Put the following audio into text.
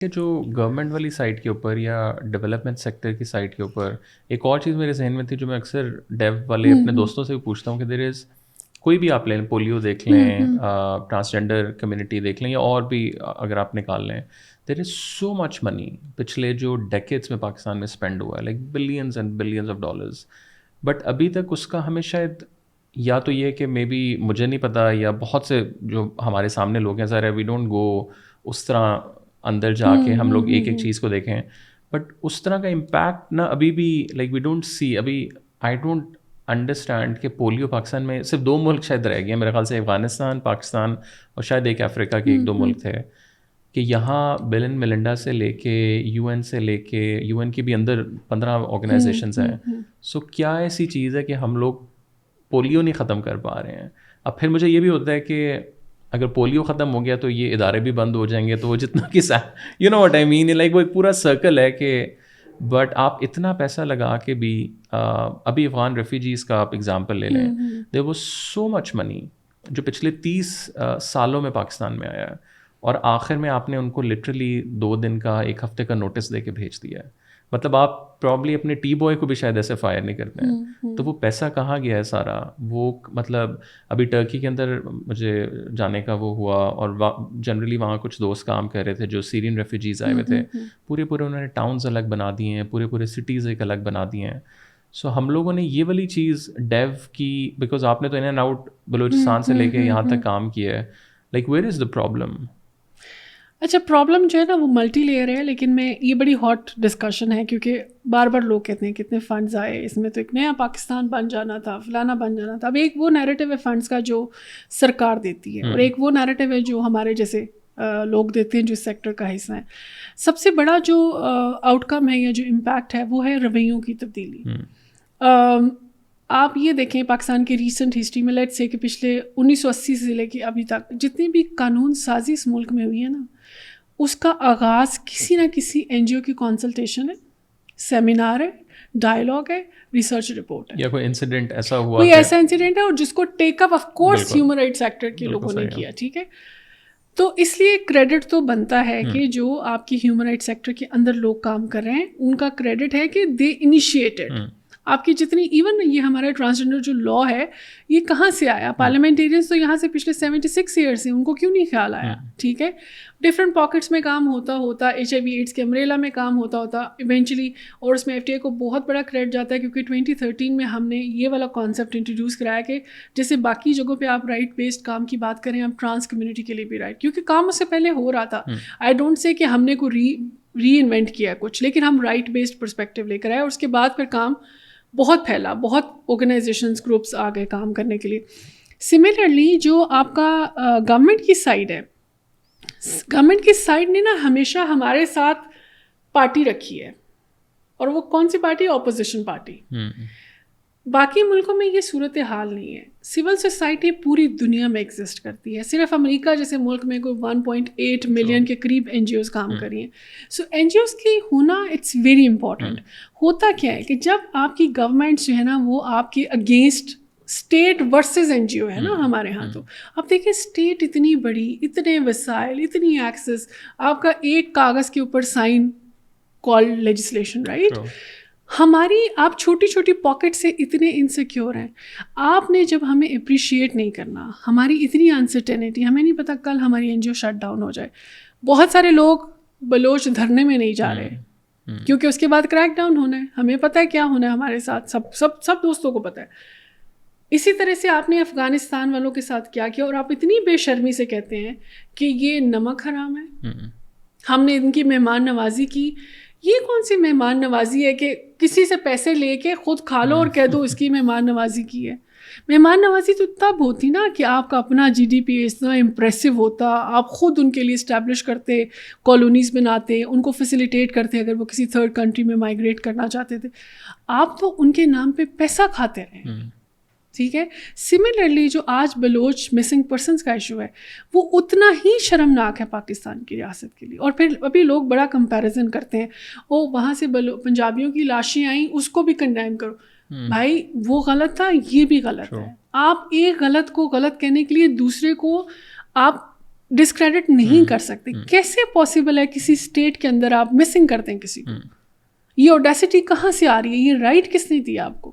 کہ جو گورنمنٹ والی سائٹ کے اوپر یا ڈیولپمنٹ سیکٹر کی سائٹ کے اوپر ایک اور چیز میرے ذہن میں تھی جو میں اکثر ڈیو والے اپنے دوستوں سے بھی پوچھتا ہوں کہ دیر از کوئی بھی آپ لیں، پولیو دیکھ لیں، ٹرانسجینڈر کمیونٹی دیکھ لیں، یا اور بھی اگر آپ نکال لیں، دیر از سو مچ منی پچھلے جو ڈیکیڈس میں پاکستان میں اسپینڈ ہوا ہے، like billions and billions of dollars, but ابھی تک اس کا ہمیں شاید یا تو یہ کہ مے بی مجھے نہیں پتا، یا بہت سے جو ہمارے سامنے لوگ ہیں ظاہر ہے وی ڈونٹ گو اس طرح اندر جا کے ہم لوگ ایک ایک چیز کو دیکھیں، بٹ اس طرح کا امپیکٹ نہ ابھی بھی لائک وی ڈونٹ سی. ابھی آئی ڈونٹ انڈرسٹینڈ کہ پولیو پاکستان میں صرف 2 ملک شاید رہ گئے ہیں میرے خیال سے، افغانستان، پاکستان، اور شاید ایک افریقہ کے 1-2 ملک تھے، کہ یہاں بل اینڈ میلنڈا سے لے کے یو این سے لے کے یو این کی بھی اندر 15 آرگنائزیشنز ہیں. سو کیا ایسی چیز ہے کہ ہم لوگ پولیو نہیں ختم کر پا رہے ہیں؟ اب پھر مجھے یہ بھی ہوتا ہے کہ اگر پولیو ختم ہو گیا تو یہ ادارے بھی بند ہو جائیں گے، تو وہ جتنا کہ you know what I mean, like وہ ایک پورا سرکل ہے کہ بٹ آپ اتنا پیسہ لگا کے بھی ابھی افغان ریفیوجیز کا آپ اگزامپل لے لیں، دیر واز سو مچ منی جو پچھلے 30 سالوں میں پاکستان میں آیا ہے، اور آخر میں آپ نے ان کو لٹرلی 2 دن کا 1 ہفتے کا نوٹس دے کے بھیج دیا ہے. مطلب آپ پرابلی اپنے ٹی بوائے کو بھی شاید ایسے فائر نہیں کرتے ہیں. تو وہ پیسہ کہاں گیا ہے سارا؟ وہ مطلب ابھی ٹرکی کے اندر مجھے جانے کا وہ ہوا، اور جنرلی وہاں کچھ دوست کام کر رہے تھے جو سیرین ریفیوجیز آئے ہوئے تھے، پورے انہوں نے ٹاؤنز الگ بنا دیے ہیں، پورے سٹیز ایک الگ بنا دیے ہیں. سو ہم لوگوں نے یہ والی چیز ڈیو کی، بیکاز آپ نے تو ان اینڈ آؤٹ بلوچستان سے لے کے یہاں تک کام کیا ہے، like where is the problem? اچھا، پرابلم جو ہے نا وہ ملٹی لیئر ہے، لیکن میں یہ بڑی ہاٹ ڈسکشن ہے کیونکہ بار بار لوگ کہتے ہیں کتنے فنڈز آئے اس میں، تو ایک نیا پاکستان بن جانا تھا، فلانا بن جانا تھا. اب ایک وہ نیریٹو ہے فنڈز کا جو سرکار دیتی ہے، اور ایک وہ نیریٹو ہے جو ہمارے جیسے لوگ دیتے ہیں جو اس سیکٹر کا حصہ ہیں. سب سے بڑا جو آؤٹ کم ہے یا جو امپیکٹ ہے وہ ہے رویوں کی تبدیلی. آپ یہ دیکھیں پاکستان کی ریسنٹ ہسٹری میں، لیٹ سے کہ پچھلے 1980 سے لے کے ابھی تک جتنی بھی قانون سازی اس ملک میں ہوئی ہے نا، اس کا آغاز کسی نہ کسی این جی او کی کنسلٹیشن ہے، سیمینار ہے، ڈائلاگ ہے، ریسرچ رپورٹ ہے، یا کوئی انسیڈنٹ ایسا ہوا، کوئی ایسا انسیڈنٹ ہے، اور جس کو take up of course human right sector کے لوگوں نے کیا. ٹھیک ہے، تو اس لیے کریڈٹ تو بنتا ہے کہ جو آپ کی ہیومن رائٹ سیکٹر کے اندر لوگ کام کر رہے ہیں ان کا کریڈٹ ہے کہ دے انیشیٹڈ. آپ کی جتنی ایون یہ ہمارا ٹرانسجنڈر جو لا ہے یہ کہاں سے آیا؟ پارلیمنٹیرینس تو یہاں سے پچھلے 76 ایئرس ہیں، ان کو کیوں نہیں خیال آیا؟ ٹھیک ہے، ڈفرینٹ پاکٹس میں کام ہوتا ایچ آئی وی ایڈس کے امبریلا میں کام ہوتا ایونچولی، اور اس میں ایف ٹی اے کو بہت بڑا کریڈٹ جاتا ہے کیونکہ 2013 میں ہم نے یہ والا کانسیپٹ انٹروڈیوس کرایا کہ جیسے باقی جگہوں پہ آپ رائٹ بیسڈ کام کی بات کریں، آپ ٹرانس کمیونٹی کے لیے بھی رائٹ، کیونکہ کام اس سے پہلے ہو رہا تھا. آئی ڈونٹ سے کہ ہم نے کوئی ری انوینٹ کیا کچھ، لیکن ہم رائٹ بیسڈ پرسپیکٹیو لے کر آئے، اور اس کے بعد پھر کام بہت پھیلا، بہت آرگنائزیشنز گروپس آ گئے کام کرنے کے لیے. سملرلی جو آپ کا گورنمنٹ کی سائڈ ہے، گورنمنٹ کی سائڈ نے نا ہمیشہ ہمارے ساتھ پارٹی رکھی ہے، اور وہ کون سی پارٹی؟ Opposition party. باقی ملکوں میں یہ صورت حال نہیں ہے. سول سوسائٹی پوری دنیا میں ایگزسٹ کرتی ہے، صرف امریکہ جیسے ملک میں کوئی 1.8 ملین کے قریب این جی اوز کام کر رہی ہیں. سو این جی اوز کی ہونا اٹس ویری امپورٹنٹ. ہوتا کیا ہے کہ جب آپ کی گورنمنٹ جو ہے نا وہ آپ کے against state versus N G O ہے نا ہمارے ہاں، تو اب دیکھیں اسٹیٹ اتنی بڑی، اتنے وسائل، اتنی ایکسیس، آپ کا ایک کاغذ کے اوپر سائن کال لیجسلیشن، رائٹ؟ ہماری آپ چھوٹی چھوٹی پاکٹ سے اتنے انسیکیور ہیں. آپ نے جب ہمیں اپریشیٹ نہیں کرنا، ہماری اتنی انسرٹینٹی، ہمیں نہیں پتہ کل ہماری این جی او شٹ ڈاؤن ہو جائے. بہت سارے لوگ بلوچ دھرنے میں نہیں جا رہے کیونکہ اس کے بعد کریک ڈاؤن ہونا ہے، ہمیں پتہ ہے کیا ہونا ہے ہمارے ساتھ، سب دوستوں کو پتہ ہے. اسی طرح سے آپ نے افغانستان والوں کے ساتھ کیا کیا، اور آپ اتنی بے شرمی سے کہتے ہیں کہ یہ نمک حرام ہے، ہم نے ان کی مہمان نوازی کی. یہ کون سی مہمان نوازی ہے کہ کسی سے پیسے لے کے خود کھا لو اور کہہ دو اس کی مہمان نوازی کی ہے؟ مہمان نوازی تو تب ہوتی نا کہ آپ کا اپنا جی ڈی پی اتنا امپریسو ہوتا، آپ خود ان کے لیے اسٹیبلش کرتے، کالونیز بناتے، ان کو فیسیلیٹیٹ کرتے اگر وہ کسی تھرڈ کنٹری میں مائگریٹ کرنا چاہتے تھے. آپ تو ان کے نام پہ پیسہ کھاتے رہے. ٹھیک ہے، سملرلی جو آج بلوچ مسنگ پرسنس کا ایشو ہے وہ اتنا ہی شرمناک ہے پاکستان کی ریاست کے لیے. اور پھر ابھی لوگ بڑا کمپیریزن کرتے ہیں، او وہاں سے پنجابیوں کی لاشیں آئیں اس کو بھی کنڈیم کرو. بھائی وہ غلط تھا، یہ بھی غلط ہے. آپ ایک غلط کو غلط کہنے کے لیے دوسرے کو آپ ڈسکریڈٹ نہیں کر سکتے. کیسے پاسبل ہے کسی اسٹیٹ کے اندر آپ مسنگ کرتے ہیں کسی کو؟ یہ اوڈیسٹی کہاں سے آ رہی ہے؟ یہ رائٹ کس نے دیا آپ کو؟